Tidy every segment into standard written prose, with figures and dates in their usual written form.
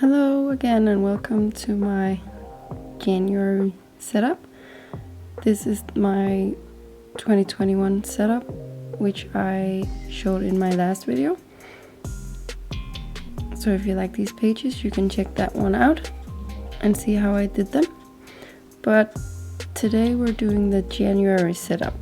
Hello again and welcome to my January setup. This is my 2021 setup, which I showed in my last video. So if you like these pages, you can check that one out and see how I did them. But today we're doing the January setup.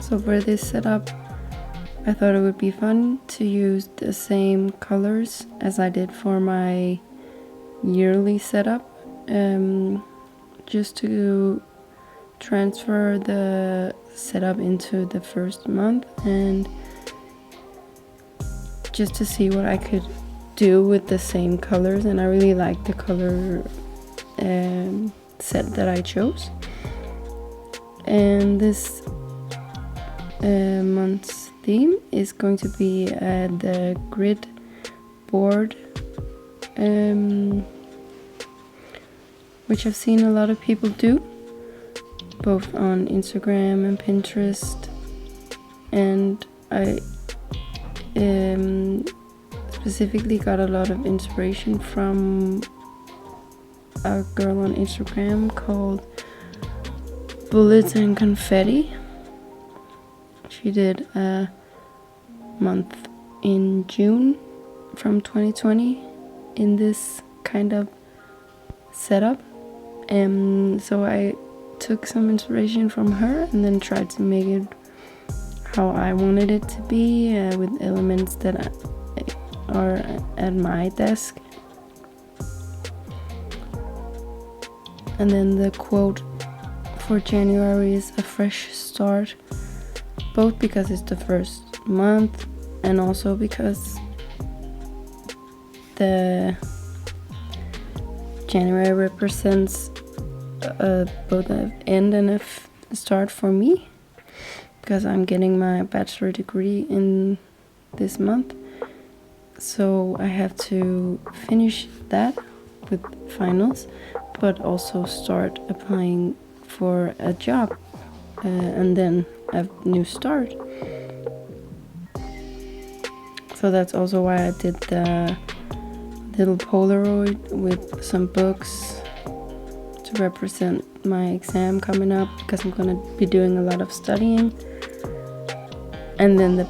So for this setup, I thought it would be fun to use the same colors as I did for my yearly setup, just to transfer the setup into the first month and just to see what I could do with the same colors. And I really like the color set that I chose. And this month's theme is going to be the grid board, which I've seen a lot of people do, both on Instagram and Pinterest. And I specifically got a lot of inspiration from a girl on Instagram called Bullets and Confetti. She did a month in June from 2020 in this kind of setup. So I took some inspiration from her and then tried to make it how I wanted it to be, with elements that are at my desk. And then the quote for January is "a fresh start," both because it's the first month and also because the January represents both an end and a start for me, because I'm getting my bachelor degree in this month. So I have to finish that with finals, but also start applying for a job, and then a new start. So that's also why I did the little Polaroid with some books to represent my exam coming up, because I'm gonna be doing a lot of studying. And then the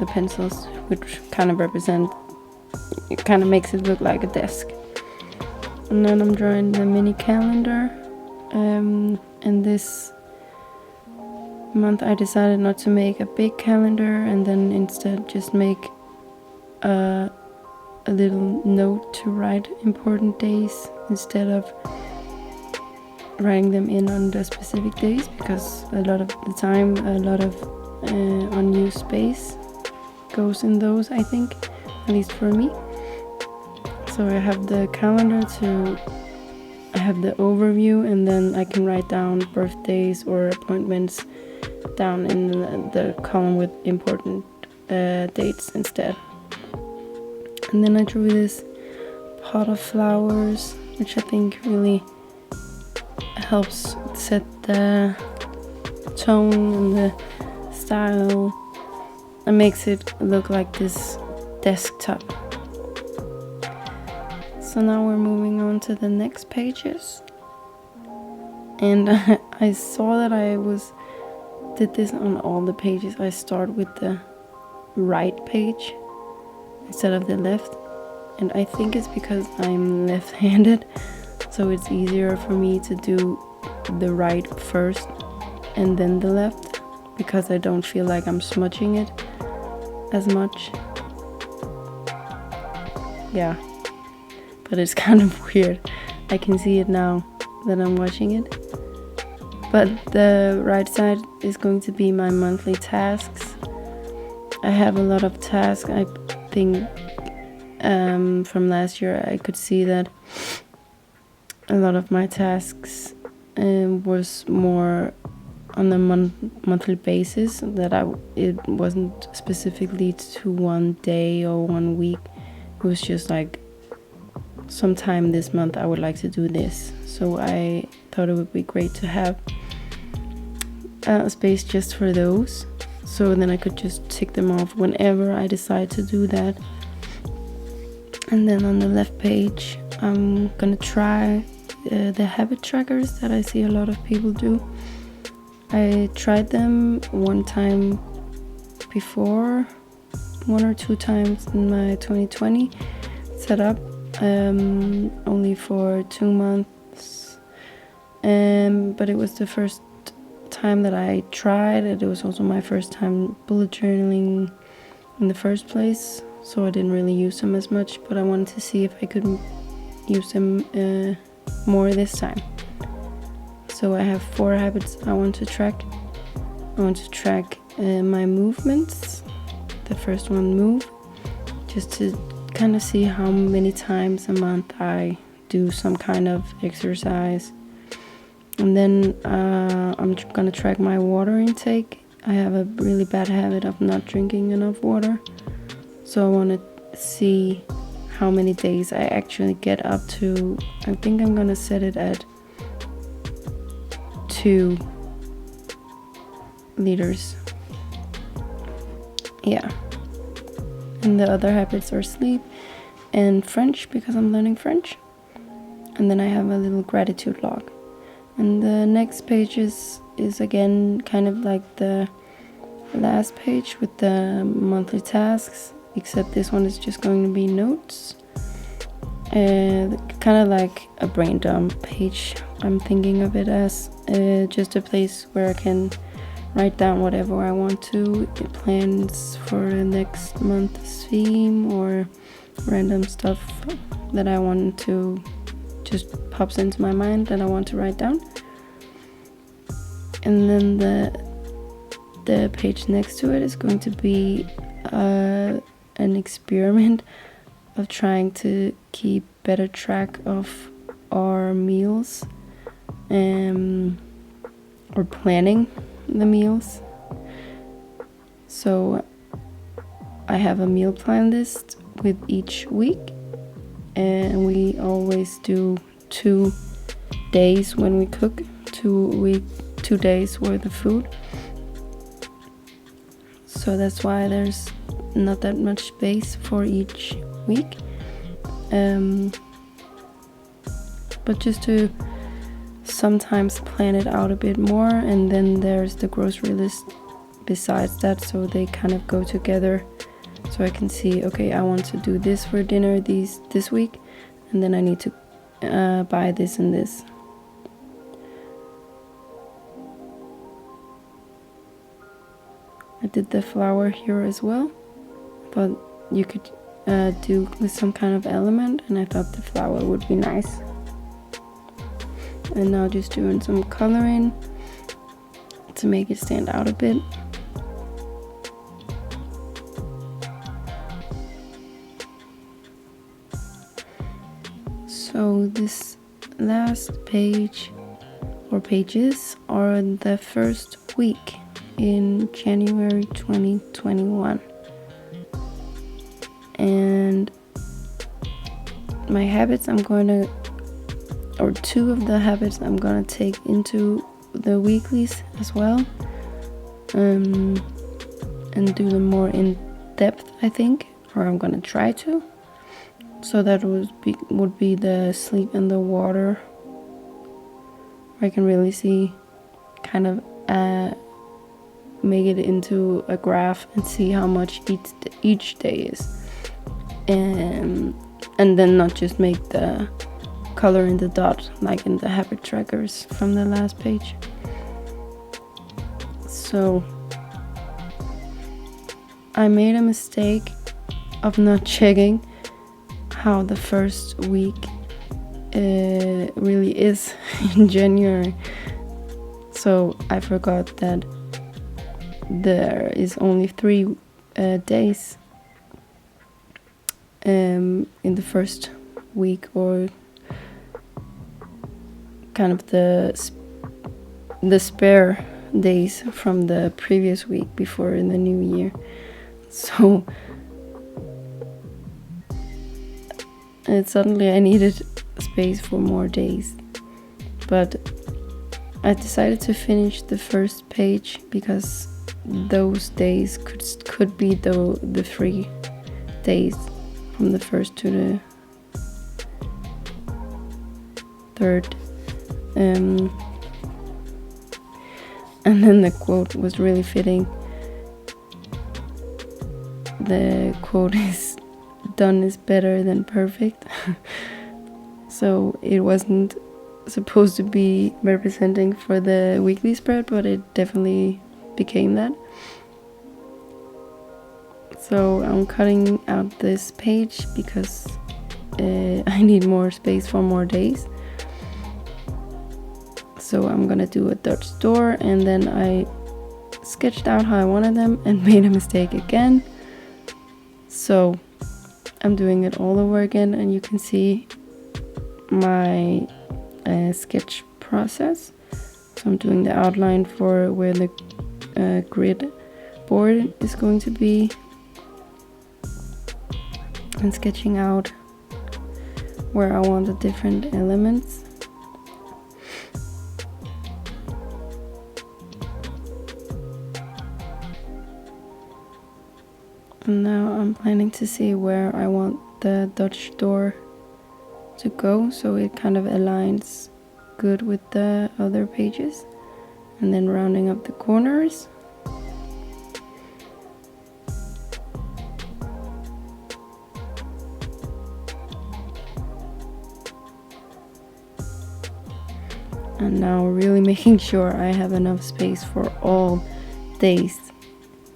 pencils, which kind of represent, it kind of makes it look like a desk. And then I'm drawing the mini calendar, and this month I decided not to make a big calendar, and then instead just make a little note to write important days instead of writing them in on the specific days, because a lot of the time a lot of unused space goes in those, I think, at least for me. So I have the calendar I have the overview, and then I can write down birthdays or appointments down in the column with important dates instead. And then I drew this pot of flowers, which I think really helps set the tone and the style and makes it look like this desktop. So now we're moving on to the next pages, and I saw that I did this on all the pages. I start with the right page instead of the left, and I think it's because I'm left-handed, so it's easier for me to do the right first and then the left, because I don't feel like I'm smudging it as much. Yeah, but it's kind of weird. I can see it now that I'm watching it. But the right side is going to be my monthly tasks. I have a lot of tasks. I think from last year I could see that a lot of my tasks was more on a monthly basis, that it wasn't specifically to one day or 1 week. It was just like, sometime this month I would like to do this. So I thought it would be great to have a space just for those, so then I could just tick them off whenever I decide to do that. And then on the left page, I'm gonna try the habit trackers that I see a lot of people do. I tried them one time before, 1 or 2 times in my 2020 setup, only for 2 months, but it was the first time that I tried it. It was also my first time bullet journaling in the first place, so I didn't really use them as much, but I wanted to see if I could use them more this time. So I have 4 habits I want to track. I want to track my movements. The first one, move, just to kind of see how many times a month I do some kind of exercise. And then I'm gonna track my water intake. I have a really bad habit of not drinking enough water, so I want to see how many days I actually get up to. I think I'm gonna set it at 2 liters. Yeah. And the other habits are sleep and French, because I'm learning French. And then I have a little gratitude log. And the next page is again kind of like the last page with the monthly tasks, except this one is just going to be notes. Kind of like a brain dump page. I'm thinking of it as just a place where I can write down whatever I want to, plans for the next month's theme, or random stuff that I want to just pops into my mind that I want to write down. And then the page next to it is going to be an experiment of trying to keep better track of our meals, or planning the meals. So I have a meal plan list with each week, and we always do 2 days when we cook, 2 days worth of food. So that's why there's not that much space for each week, but just to sometimes plan it out a bit more. And then there's the grocery list besides that, so they kind of go together, so I can see, okay, I want to do this for dinner this week, and then I need to buy this and this. I did the flower here as well, but you could do with some kind of element, and I thought the flower would be nice. And now just doing some coloring to make it stand out a bit. So this last page or pages are the first week in January 2021. And my habits, or 2 of the habits I'm gonna take into the weeklies as well, and do them more in depth, I think, or I'm gonna try to. So that would be the sleep and the water. I can really see, kind of make it into a graph and see how much each day is, and then not just make the color in the dot like in the habit trackers from the last page. So I made a mistake of not checking how the first week really is in January. So I forgot that there is only 3 days in the first week, or kind of the spare days from the previous week before in the new year. So suddenly I needed space for more days. But I decided to finish the first page because those days could be the 3 days from the 1st to the 3rd. And then the quote was really fitting. The quote is, "Done is better than perfect." So it wasn't supposed to be representing for the weekly spread, but it definitely became that. So I'm cutting out this page because I need more space for more days. So I'm gonna do a Dutch door, and then I sketched out how I wanted them and made a mistake again. So I'm doing it all over again, and you can see my sketch process. So I'm doing the outline for where the grid board is going to be, and sketching out where I want the different elements. And now I'm planning to see where I want the Dutch door to go, so it kind of aligns good with the other pages. And then rounding up the corners. And now really making sure I have enough space for all days.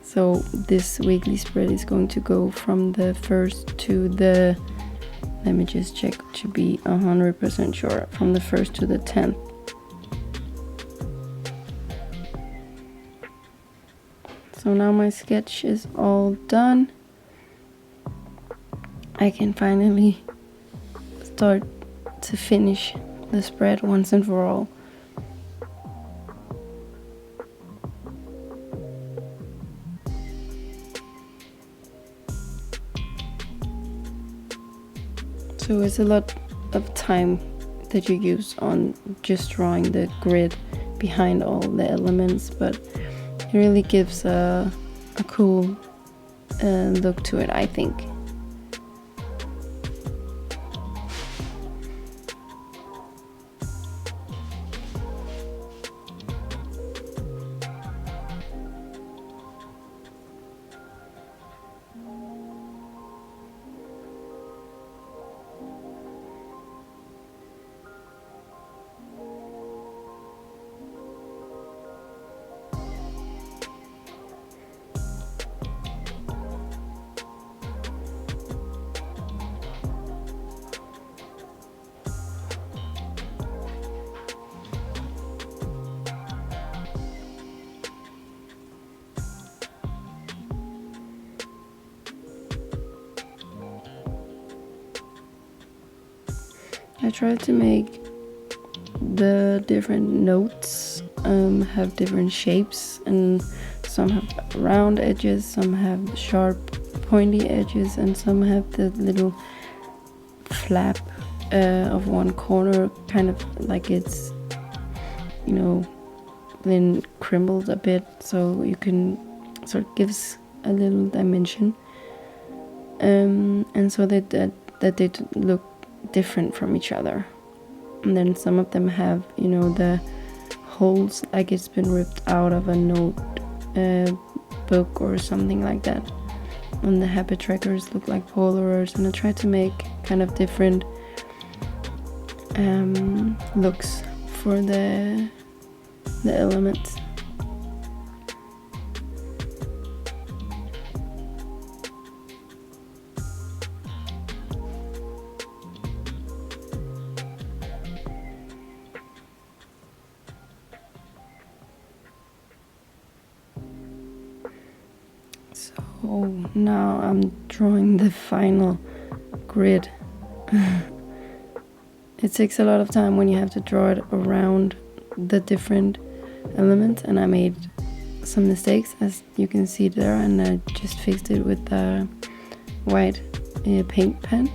So this weekly spread is going to go from the 1st to the, let me just check to be 100% sure, from the 1st to the 10th. So now my sketch is all done. I can finally start to finish the spread once and for all. So it's a lot of time that you use on just drawing the grid behind all the elements, but it really gives a cool look to it, I think. I tried to make the different notes have different shapes, and some have round edges, some have sharp pointy edges, and some have the little flap of one corner, kind of like it's, you know, then crumbled a bit, so you can sort of gives a little dimension, and so that they look different from each other. And then some of them have, you know, the holes like it's been ripped out of a note book or something like that. And the habit trackers look like polars, and I tried to make kind of different looks for the elements. So now I'm drawing the final grid. It takes a lot of time when you have to draw it around the different elements, and I made some mistakes, as you can see there, and I just fixed it with the white paint pen.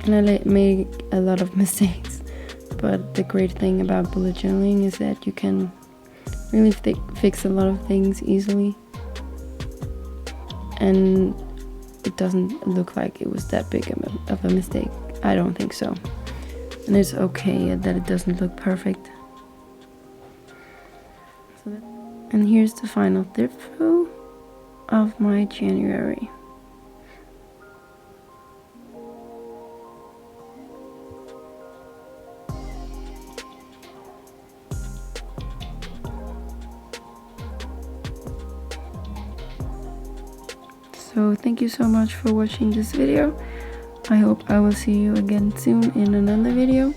And I made a lot of mistakes, but the great thing about bullet journaling is that you can really fix a lot of things easily, and it doesn't look like it was that big of a mistake. I don't think so. And it's okay that it doesn't look perfect. And here's the final through of my January. So thank you so much for watching this video. I hope I will see you again soon in another video.